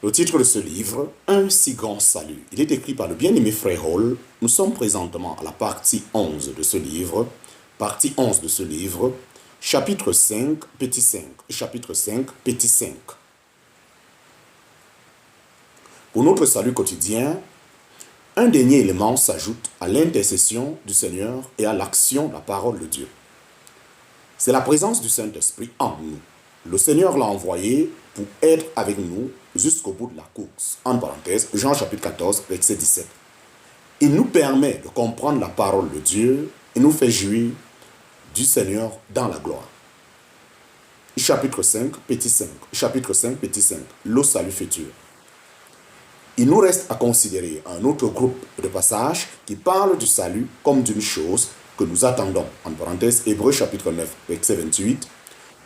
Le titre de ce livre, Un si grand salut. Il est écrit par le bien-aimé Frère Hall. Nous sommes présentement à la partie 11 de ce livre. Partie 11 de ce livre, chapitre 5, petit 5. Chapitre 5, petit 5. Pour notre salut quotidien, un dernier élément s'ajoute à l'intercession du Seigneur et à l'action de la parole de Dieu. C'est la présence du Saint-Esprit en nous. Le Seigneur l'a envoyé pour être avec nous jusqu'au bout de la course. En parenthèse, Jean chapitre 14, verset 17. Il nous permet de comprendre la parole de Dieu et nous fait jouir du Seigneur dans la gloire. Chapitre 5, petit 5. Chapitre 5, petit 5. Le salut futur. Il nous reste à considérer un autre groupe de passages qui parlent du salut comme d'une chose que nous attendons. En parenthèse, Hébreux chapitre 9, verset 28.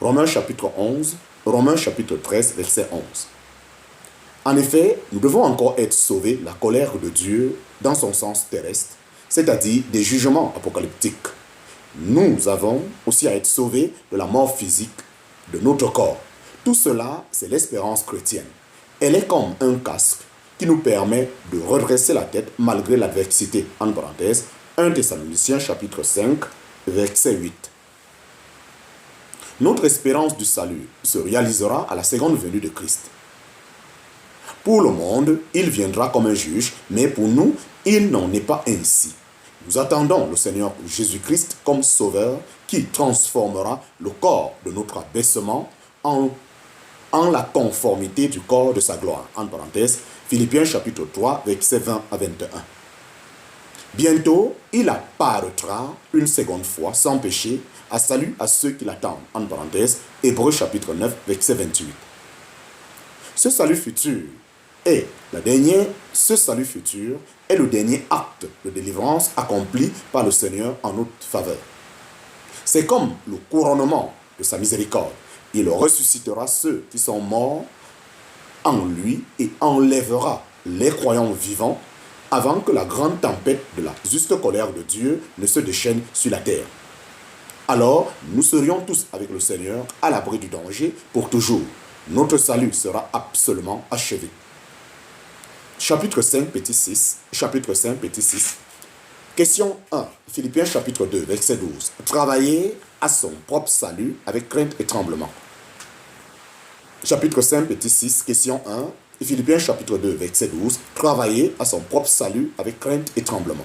Romains chapitre 11, Romains chapitre 13, verset 11. En effet, nous devons encore être sauvés de la colère de Dieu dans son sens terrestre, c'est-à-dire des jugements apocalyptiques. Nous avons aussi à être sauvés de la mort physique de notre corps. Tout cela, c'est l'espérance chrétienne. Elle est comme un casque qui nous permet de redresser la tête malgré l'adversité. En parenthèse, 1 Thessaloniciens chapitre 5, verset 8. Notre espérance du salut se réalisera à la seconde venue de Christ. Pour le monde, il viendra comme un juge, mais pour nous, il n'en est pas ainsi. Nous attendons le Seigneur Jésus-Christ comme sauveur qui transformera le corps de notre abaissement en la conformité du corps de sa gloire. En parenthèse, Philippiens chapitre 3, versets 20 à 21. Bientôt, il apparaîtra une seconde fois, sans péché, à salut à ceux qui l'attendent. En parenthèse, Hébreux chapitre 9, verset 28. Ce salut futur est le dernier acte de délivrance accompli par le Seigneur en notre faveur. C'est comme le couronnement de sa miséricorde. Il ressuscitera ceux qui sont morts en lui et enlèvera les croyants vivants avant que la grande tempête de la juste colère de Dieu ne se déchaîne sur la terre. Alors, nous serions tous avec le Seigneur à l'abri du danger pour toujours. Notre salut sera absolument achevé. Chapitre 5, petit 6. Chapitre 5, petit 6. Question 1. Philippiens chapitre 2, verset 12. Travailler à son propre salut avec crainte et tremblement. Chapitre 5, petit 6. Question 1. Philippiens chapitre 2, verset 12. Travailler à son propre salut avec crainte et tremblement.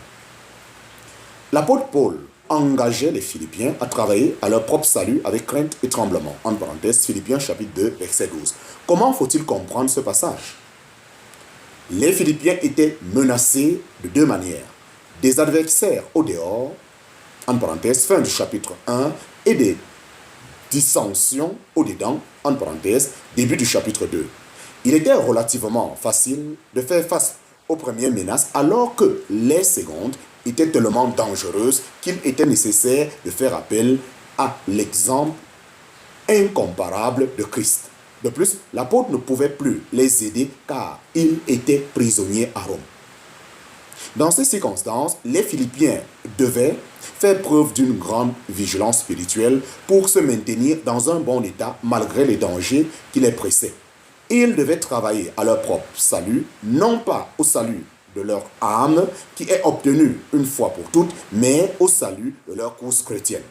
L'apôtre Paul engageait les Philippiens à travailler à leur propre salut avec crainte et tremblement. En parenthèse, Philippiens chapitre 2, verset 12. Comment faut-il comprendre ce passage? Les Philippiens étaient menacés de deux manières. Des adversaires au dehors, en parenthèse, fin du chapitre 1, et des dissensions au dedans, en parenthèse, début du chapitre 2. Il était relativement facile de faire face aux premières menaces alors que les secondes étaient tellement dangereuses qu'il était nécessaire de faire appel à l'exemple incomparable de Christ. De plus, l'apôtre ne pouvait plus les aider car il était prisonnier à Rome. Dans ces circonstances, les Philippiens devaient faire preuve d'une grande vigilance spirituelle pour se maintenir dans un bon état malgré les dangers qui les pressaient. Ils devaient travailler à leur propre salut, non pas au salut de leur âme qui est obtenu une fois pour toutes, mais au salut de leur course chrétienne.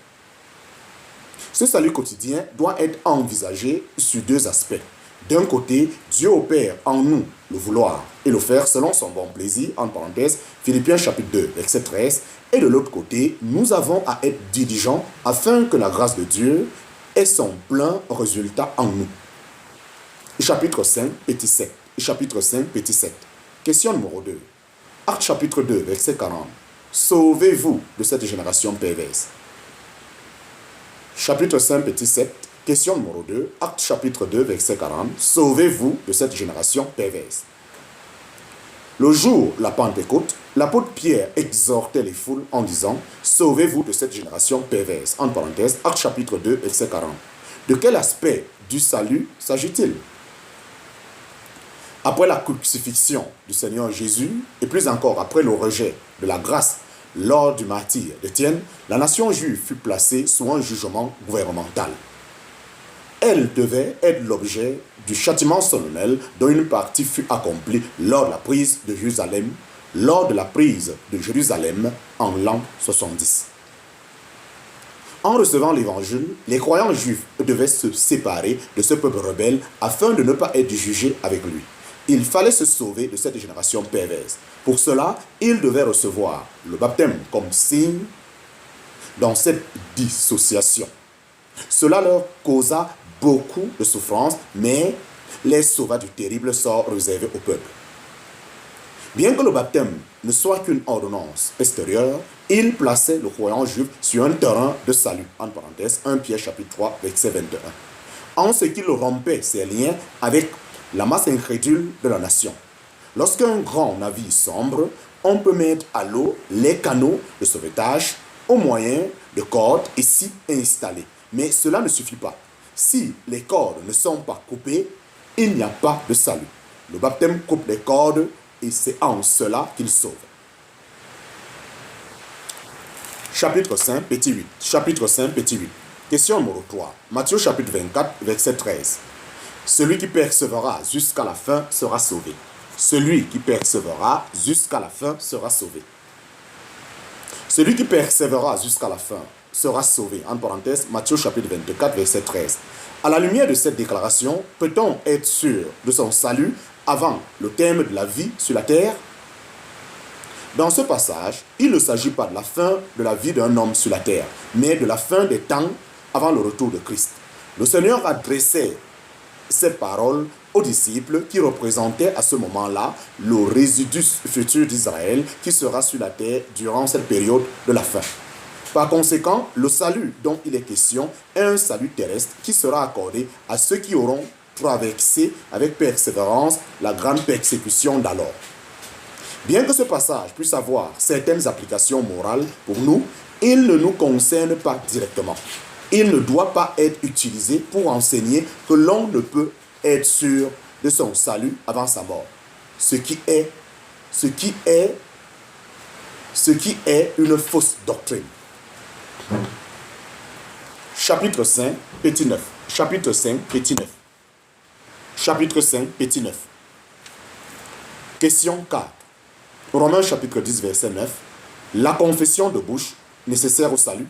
Ce salut quotidien doit être envisagé sur deux aspects. D'un côté, Dieu opère en nous le vouloir et le faire selon son bon plaisir, en parenthèse, Philippiens chapitre 2, verset 13. Et de l'autre côté, nous avons à être diligents afin que la grâce de Dieu ait son plein résultat en nous. Chapitre 5, petit 7. Chapitre 5, petit 7. Question numéro 2. Acte chapitre 2, verset 40. Sauvez-vous de cette génération perverse. Chapitre 5, petit 7. Question numéro 2. Acte chapitre 2, verset 40. Sauvez-vous de cette génération perverse. Le jour de la Pentecôte, l'apôtre Pierre exhortait les foules en disant « Sauvez-vous de cette génération perverse ». En parenthèse, Acte chapitre 2, verset 40. De quel aspect du salut s'agit-il? Après la crucifixion du Seigneur Jésus, et plus encore après le rejet de la grâce lors du martyre d'Étienne, la nation juive fut placée sous un jugement gouvernemental. Elle devait être l'objet du châtiment solennel dont une partie fut accomplie lors de la prise de Jérusalem en l'an 70. En recevant l'évangile, les croyants juifs devaient se séparer de ce peuple rebelle afin de ne pas être jugés avec lui. Il fallait se sauver de cette génération perverse. Pour cela, ils devaient recevoir le baptême comme signe dans cette dissociation. Cela leur causa beaucoup de souffrance, mais les sauva du terrible sort réservé au peuple. Bien que le baptême ne soit qu'une ordonnance extérieure, il plaçait le croyant juif sur un terrain de salut, en parenthèse, 1 Pierre chapitre 3, verset 21, en ce qu'il rompait ses liens avec la masse incrédule de la nation. Lorsqu'un grand navire sombre, on peut mettre à l'eau les canaux de sauvetage au moyen de cordes ici installées. Mais cela ne suffit pas. Si les cordes ne sont pas coupées, il n'y a pas de salut. Le baptême coupe les cordes et c'est en cela qu'il sauve. Chapitre 5, petit 8. Chapitre 5, petit 8. Question numéro 3. Matthieu chapitre 24, verset 13. Celui qui persévérera jusqu'à la fin sera sauvé. Celui qui persévérera jusqu'à la fin sera sauvé. Celui qui persévérera jusqu'à la fin sera sauvé. En parenthèse, Matthieu chapitre 24, verset 13. À la lumière de cette déclaration, peut-on être sûr de son salut avant le terme de la vie sur la terre? Dans ce passage, il ne s'agit pas de la fin de la vie d'un homme sur la terre, mais de la fin des temps avant le retour de Christ. Le Seigneur adressait ces paroles aux disciples qui représentaient à ce moment-là le résidu futur d'Israël qui sera sur la terre durant cette période de la fin. Par conséquent, le salut dont il est question est un salut terrestre qui sera accordé à ceux qui auront traversé avec persévérance la grande persécution d'alors. Bien que ce passage puisse avoir certaines applications morales pour nous, il ne nous concerne pas directement. Il ne doit pas être utilisé pour enseigner que l'on ne peut être sûr de son salut avant sa mort. Ce qui est une fausse doctrine. Chapitre 5, petit 9. Chapitre 5, petit 9. Chapitre 5, petit 9. Question 4. Romains chapitre 10, verset 9. La confession de bouche nécessaire au salut.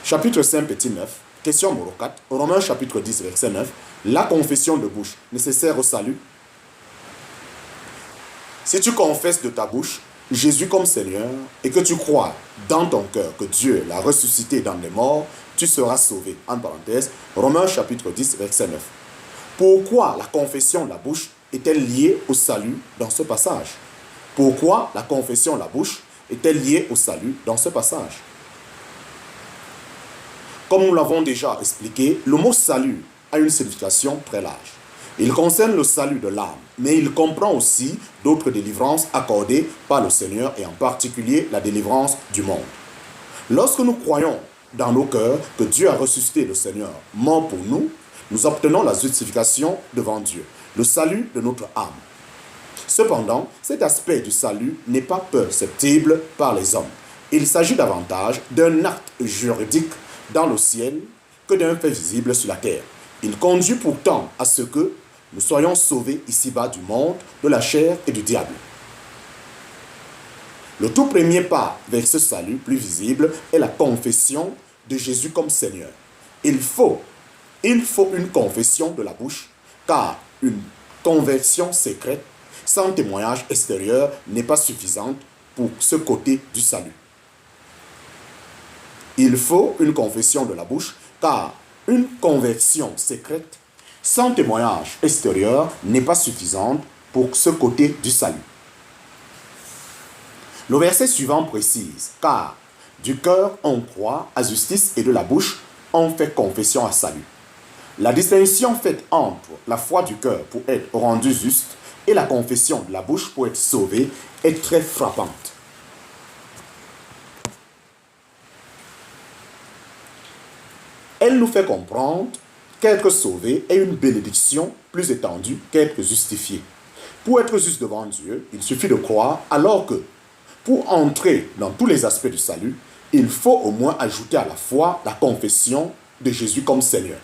Chapitre 5, petit 9. Question numéro 4. Romains chapitre 10, verset 9. La confession de bouche nécessaire au salut. Si tu confesses de ta bouche Jésus comme Seigneur et que tu crois dans ton cœur que Dieu l'a ressuscité dans les morts, tu seras sauvé. En parenthèse, Romains chapitre 10, verset 9. Pourquoi la confession de la bouche est-elle liée au salut dans ce passage? Pourquoi la confession de la bouche est-elle liée au salut dans ce passage? Comme nous l'avons déjà expliqué, le mot salut a une signification très large. Il concerne le salut de l'âme, mais il comprend aussi d'autres délivrances accordées par le Seigneur et en particulier la délivrance du monde. Lorsque nous croyons dans nos cœurs que Dieu a ressuscité le Seigneur mort pour nous, nous obtenons la justification devant Dieu, le salut de notre âme. Cependant, cet aspect du salut n'est pas perceptible par les hommes. Il s'agit davantage d'un acte juridique dans le ciel que d'un fait visible sur la terre. Il conduit pourtant à ce que nous soyons sauvés ici-bas du monde, de la chair et du diable. Le tout premier pas vers ce salut plus visible est la confession de Jésus comme Seigneur. Il faut une confession de la bouche, car une conversion secrète sans témoignage extérieur n'est pas suffisante pour ce côté du salut. Il faut une confession de la bouche, car une conversion secrète sans témoignage extérieur n'est pas suffisante pour ce côté du salut. Le verset suivant précise, car du cœur on croit à justice et de la bouche on fait confession à salut. La distinction faite entre la foi du cœur pour être rendu juste et la confession de la bouche pour être sauvé est très frappante. Elle nous fait comprendre qu'être sauvé est une bénédiction plus étendue qu'être justifié. Pour être juste devant Dieu, il suffit de croire, alors que pour entrer dans tous les aspects du salut, il faut au moins ajouter à la foi la confession de Jésus comme Seigneur.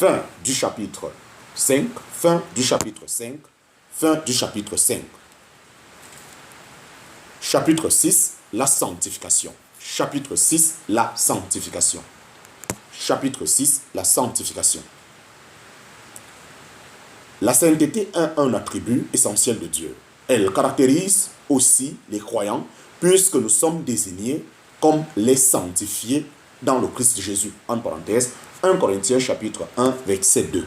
Fin du chapitre 5, fin du chapitre 5, fin du chapitre 5. Chapitre 6, la sanctification. Chapitre 6, la sanctification. Chapitre 6, la sanctification. La sainteté est un attribut essentiel de Dieu. Elle caractérise aussi les croyants, puisque nous sommes désignés comme les sanctifiés dans le Christ Jésus. En parenthèse, 1 Corinthiens chapitre 1, verset 2.